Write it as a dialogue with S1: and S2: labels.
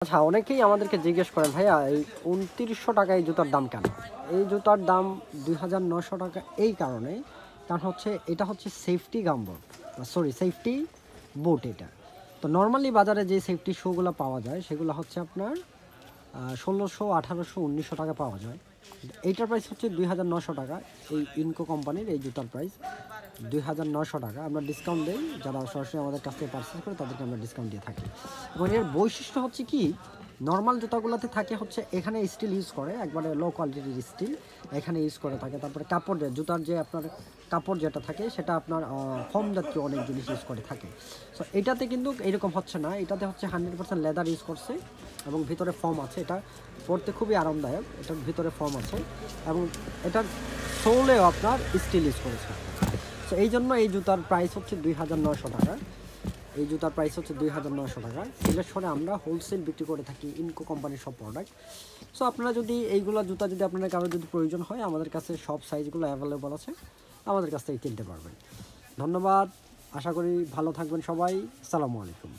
S1: আচ্ছা, অনেকেই আমাদেরকে জিজ্ঞেস করেন ভাইয়া এই ২৯০০ টাকা এই জুতার দাম কেন? এই জুতার দাম ২৯০০ টাকা এই কারণেই, কারণ হচ্ছে এটা হচ্ছে সেফটি গামবুট, সরি সেফটি বুট এটা। তো নরমালি বাজারে যে সেফটি শুগুলো পাওয়া যায় সেগুলো হচ্ছে আপনার ১৬০০, ১৮০০, ১৯০০ টাকা পাওয়া যায়। এইটার প্রাইস হচ্ছে ২৯০০ টাকা। এই ইনকো কোম্পানির এই জুতার প্রাইস ২৯০০ টাকা। আমরা ডিসকাউন্ট দিই, যারা সরাসরি আমাদের কাছ থেকে পারচেস করে তাদেরকে আমরা ডিসকাউন্ট দিয়ে থাকি। এবং এর বৈশিষ্ট্য হচ্ছে কি, নর্মাল জুতাগুলোতে থাকে হচ্ছে এখানে স্টিল ইউজ করে, একবারে লো কোয়ালিটির স্টিল এখানে ইউজ করে থাকে। তারপরে কাপড়, জুতার যে আপনার কাপড় যেটা থাকে সেটা আপনার ফোম জাতীয় অনেক জিনিস ইউজ করে থাকে। সো এটাতে কিন্তু এরকম হচ্ছে না, এটাতে হচ্ছে 100% লেদার ইউজ করছে এবং ভিতরে ফোম আছে। এটা পরতে খুবই আরামদায়ক, এটার ভিতরে ফোম আছে এবং এটার সোলেও আপনার স্টিল ইউজ করেছে। সো এই জন্য এই জুতার প্রাইস হচ্ছে ২৯০০ টাকা। এই জুতার প্রাইস হচ্ছে ২৯০০ টাকা। সিলেকশনে আমরা হোলসেল বিক্রি করে থাকি ইনকো কোম্পানির সব প্রোডাক্ট। সো আপনারা যদি এইগুলো জুতা যদি আপনাদের কারো যদি প্রয়োজন হয়, আমাদের কাছে সব সাইজগুলো অ্যাভেলেবল আছে, আমাদের কাছ থেকে কিনতে পারবেন। ধন্যবাদ, আশা করি ভালো থাকবেন সবাই। আসসালামু আলাইকুম।